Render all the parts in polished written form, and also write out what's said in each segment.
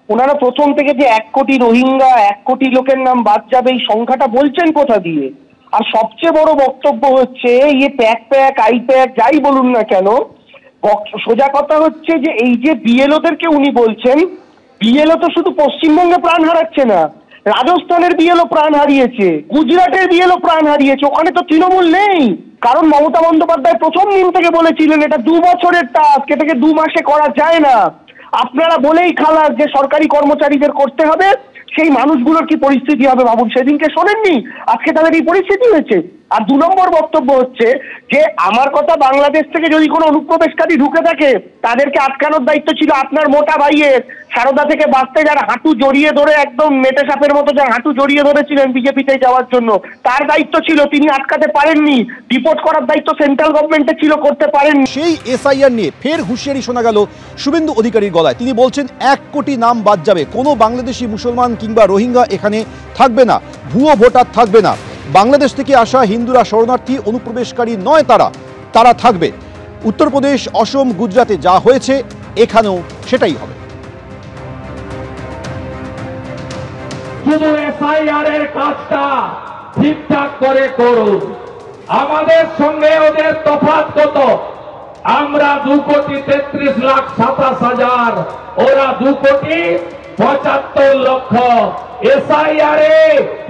ওনারা প্রথম থেকে যে 1 কোটি রোহিঙ্গা 1 কোটি লোকের নাম বাদ যাবে এই সংখ্যাটা বলছেন কোথা দিয়ে? আর সবচেয়ে বড় বক্তব্য হচ্ছে প্যাক প্যাক আই প্যাক যাই বলুন না কেন, সোজা কথা হচ্ছে যে এই যে বিএলওদেরকে উনি বলছেন, বিএলও তো শুধু পশ্চিমবঙ্গে প্রাণ হারাচ্ছে না, রাজস্থানের বিএলও প্রাণ হারিয়েছে, গুজরাটের বিএলও প্রাণ হারিয়েছে, ওখানে তো তৃণমূল নেই। কারণ মমতা বন্দ্যোপাধ্যায় প্রথম দিন থেকে বলেছিলেন এটা 2 বছরের টাস্ক, এটাকে 2 মাসে করা যায় না। আপনারা বলেই খালাস যে সরকারি কর্মচারীদের করতে হবে, সেই মানুষগুলোর কি পরিস্থিতি হবে ভাবুন। সেদিনকে শোনেননি, আজকে তাদের এই পরিস্থিতি হয়েছে। আর 2 নম্বর বক্তব্য হচ্ছে যে আমার কথা, বাংলাদেশ থেকে যদি কোনো অনুপ্রবেশকারী ঢুকে থাকে তাদেরকে আটকানোর দায়িত্ব ছিল আপনার মোটা ভাইয়ের। সারদা থেকে বাঁচতে যার হাঁটু জড়িয়ে ধরে একদম মেটে সাপের মতো যার হাঁটু জড়িয়ে ধরেছিলেন বিজেপিতে যাওয়ার জন্য, তার দায়িত্ব ছিল, তিনি আটকাতে পারেননি। ডিপোর্ট করার দায়িত্ব সেন্ট্রাল গভর্নমেন্টের ছিল, করতে পারেননি। সেই এসআইআর নিয়ে ফের হুঁশিয়ারি শোনা গেল শুভেন্দু অধিকারীর গলায়। তিনি বলছেন 1 কোটি নাম বাদ যাবে, কোনো বাংলাদেশি মুসলমান কিংবা রোহিঙ্গা এখানে থাকবে না, ভুয়ো ভোটার থাকবে না, বাংলাদেশ থেকে আসা হিন্দুরা শরণার্থী অনুপ্রবেশকারী নয়, তারা থাকবে। উত্তরপ্রদেশ, অসম, গুজরাটে যা হয়েছে এখানেও সেটাই হবে। শুধু এসআইআর এর কাজটা ঠিকঠাক করে করুন। আমাদের সঙ্গে ওদের তফাৎ কত? আমরা 2,33,27,000, ওরা 2,75,00,000। এসআইআর এ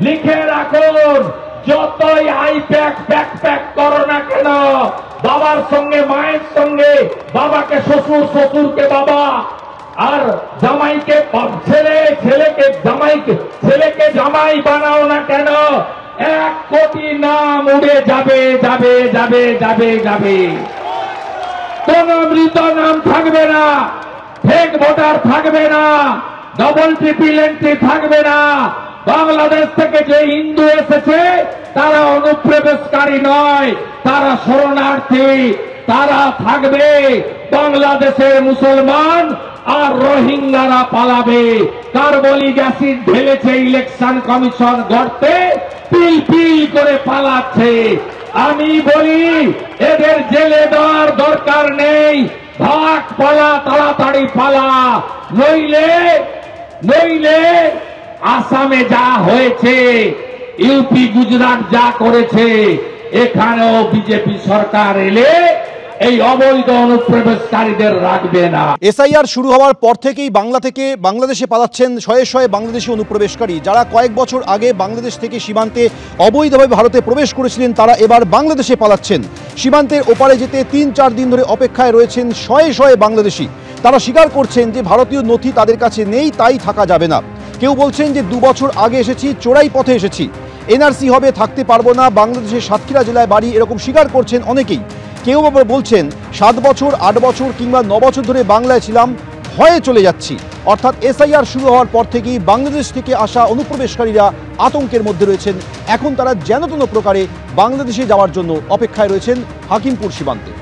লিখে রাখুন, যতই আইপ্যাক ব্যাকপ্যাক করো না কেন, বাবার সঙ্গে মায়ের সঙ্গে, বাবাকে শ্বশুর, শ্বশুরকে বাবা, আর জামাইকে ছেলে, ছেলেকে জামাই বানাও না কেন, 1 কোটি নাম উড়ে যাবে যাবে যাবে যাবে যাবে। কোন মৃত নাম থাকবে না, ফেক ভোটার থাকবে না, ডবল ট্রিপল এন্ট্রি থাকবে না। বাংলাদেশ থেকে যে হিন্দু এসেছে তারা অনুপ্রবেশকারী নয়, তারা শরণার্থী, তারা থাকবে। বাংলাদেশের মুসলমান আর রোহিঙ্গারা পালাবে। কার্বলিক অ্যাসিড ঢেলেছে ইলেকশন কমিশন গর্তে, পিল পিল করে পালাচ্ছে। আমি বলি এদের জেলে দেওয়ার দরকার নেই, ভাগ পালা, তাড়াতাড়ি পালা, নইলে আসামে যা হয়েছে, ইউপি গুজরাট যা করেছে, এখানেও বিজেপি সরকার এলে এই অবৈধ অনুপ্রবেশকারীদের রাখবে না। এসআইআর শুরু হওয়ার পর থেকেই বাংলা থেকে বাংলাদেশে পালাচ্ছেন শয়ে শয়ে বাংলাদেশি অনুপ্রবেশকারী, যারা কয়েক বছর আগে বাংলাদেশ থেকে সীমান্তে অবৈধভাবে ভারতে প্রবেশ করেছিলেন, তারা এবার বাংলাদেশে পালাচ্ছেন। সীমান্তের ওপারে যেতে 3-4 দিন ধরে অপেক্ষায় রয়েছেন শয়ে শয়ে বাংলাদেশি। তারা স্বীকার করছেন যে ভারতীয় নথি তাদের কাছে নেই, তাই থাকা যাবে না। কেউ বলছেন যে 2 বছর আগে এসেছি, চোরাই পথে এসেছি, এনআরসি হবে, থাকতে পারবো না, বাংলাদেশের সাতক্ষীরা জেলায় বাড়ি, এরকম স্বীকার করছেন অনেকেই। কেউ আবার বলছেন 7 বছর, 8 বছর কিংবা 9 বছর ধরে বাংলায় ছিলাম, ভয়ে চলে যাচ্ছি। অর্থাৎ এসআইআর শুরু হওয়ার পর থেকেই বাংলাদেশ থেকে আসা অনুপ্রবেশকারীরা আতঙ্কের মধ্যে রয়েছেন। এখন তারা যেন তেন প্রকারে বাংলাদেশে যাওয়ার জন্য অপেক্ষায় রয়েছেন হাকিমপুর সীমান্তে।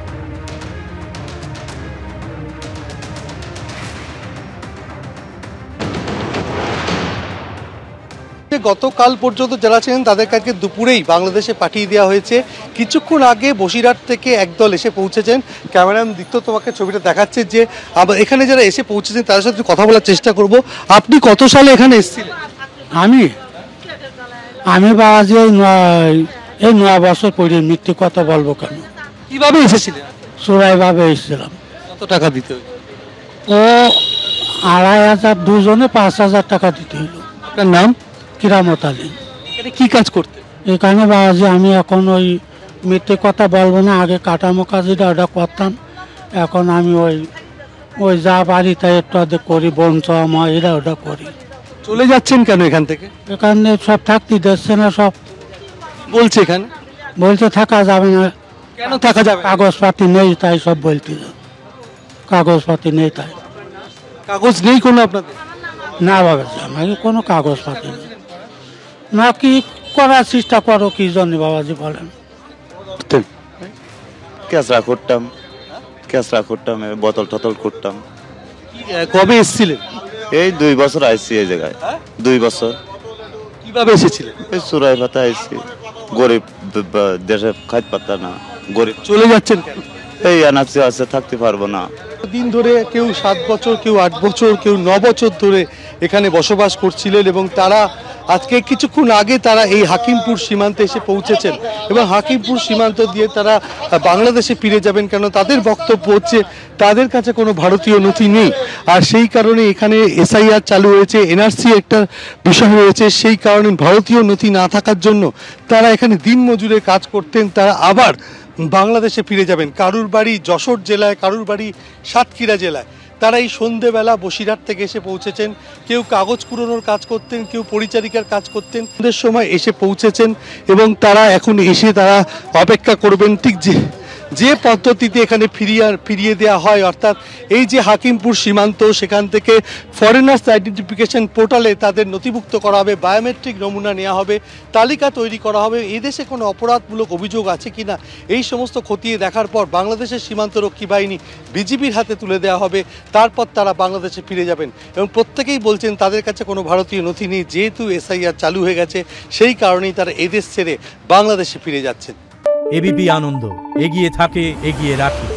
গতকাল পর্যন্ত যারা ছিলেন তাদের কাছে দুপুরেই বাংলাদেশে পাঠিয়ে দেওয়া হয়েছে। কিছুক্ষণ আগে বসিরহাট থেকে একদল এসে পৌঁছেছেন। ক্যামেরাম্যান দীপ্ত তোমাকে ছবিটা দেখাচ্ছে যে এখানে যারা এসে পৌঁছেছেন তাদের সাথে কথা বলার চেষ্টা করব। আপনি কত সালে এখানে এসেছিলেন? আমি বাবাজি এই 9 বছর পরে, মৃত্যু কথা বলবো কেন। কিভাবে এসেছিলেন? চোরাই ভাবে এসেছিলাম। কত টাকা দিতে হইল? ও 2,500, দুজনে 5,000 টাকা দিতে হইল। আপনার নাম? কিরামত আলী। এখানে কি কাজ করতে? এখানে বাবাজি আমি এখন ওই মৃত্যু কথা বলবো না, আগে কাটামো কাজিটা ওটা করতাম, এখন আমি ওই যা বাড়ি তাই একটু করি, বঞ্চ আমার এরা ওটা করি। চলে যাচ্ছেন কেন এখান থেকে? এখানে সব থাকতে দিচ্ছে না, সব বলছে এখানে বলছে থাকা যাবে না। কেন থাকা যাবে? কাগজপাতি নেই তাই সব বলতে, কাগজপাতি নেই তাই। কাগজ নেই কোনো আপনাদের? না বাবাজি, আমাকে কোনো কাগজপাতি নেই। না কি করার চেষ্টা করো কি জন্য বাবাজি বলেন? কেসরা করতাম, বোতল টতল করতাম। কবে এসেছিলেন? এই 2 বছর আইসি এই জায়গায়। 2 বছর। কিভাবে এসেছিলেন? এই চোরাই পাতা আইসি, গরিব দেশে খাইতে পারতাম না, গরিব। চলে যাচ্ছেন কেন? এই এনআরসি আছে, থাকতে পারবো না। দিন ধরে কেউ 7 বছর, কেউ 8 বছর, কেউ 9 বছর ধরে এখানে বসবাস করছিলেন এবং তারা আজকে কিছুক্ষণ আগে তারা এই হাকিমপুর সীমান্তে এসে পৌঁছেছেন এবং হাকিমপুর সীমান্ত দিয়ে তারা বাংলাদেশে ফিরে যাবেন, কেন তাদের বক্তব্য হচ্ছে তাদের কাছে কোনো ভারতীয় নথি নেই। আর সেই কারণে এখানে এসআইআর চালু হয়েছে, এনআরসি একটা বিষয় রয়েছে, সেই কারণে ভারতীয় নথি না থাকার জন্য তারা এখানে দিন মজুরে কাজ করতেন, তারা আবার বাংলাদেশে ফিরে যাবেন। কারুর বাড়ি যশোর জেলায়, কারুর বাড়ি সাতক্ষীরা জেলায়। তারা এই সন্ধেবেলা বসিরহাট থেকে এসে পৌঁছেছেন। কেউ কাগজ কুড়োনোর কাজ করতেন, কেউ পরিচারিকার কাজ করতেন, সন্ধ্যের সময় এসে পৌঁছেছেন এবং তারা এখন এসে তারা অপেক্ষা করবেন ঠিক যে পদ্ধতিতে এখানে ফিরিয়ে দেওয়া হয়, অর্থাৎ এই যে হাকিমপুর সীমান্ত, সেখান থেকে ফরেনার্স আইডেন্টিফিকেশন পোর্টালে তাদের নথিভুক্ত করা হবে, বায়োমেট্রিক নমুনা নেওয়া হবে, তালিকা তৈরি করা হবে, এদেশে কোনো অপরাধমূলক অভিযোগ আছে কিনা এই সমস্ত খতিয়ে দেখার পর বাংলাদেশের সীমান্তরক্ষী বাহিনী বিজিবির হাতে তুলে দেওয়া হবে। তারপর তারা বাংলাদেশে ফিরে যাবেন এবং প্রত্যেকেই বলছেন তাদের কাছে কোনো ভারতীয় নথি নেই, যেহেতু এসআইআর চালু হয়ে গেছে সেই কারণেই তারা এদেশ ছেড়ে বাংলাদেশে ফিরে যাচ্ছেন। এবিপি আনন্দ, এগিয়ে থাকে, এগিয়ে রাখে।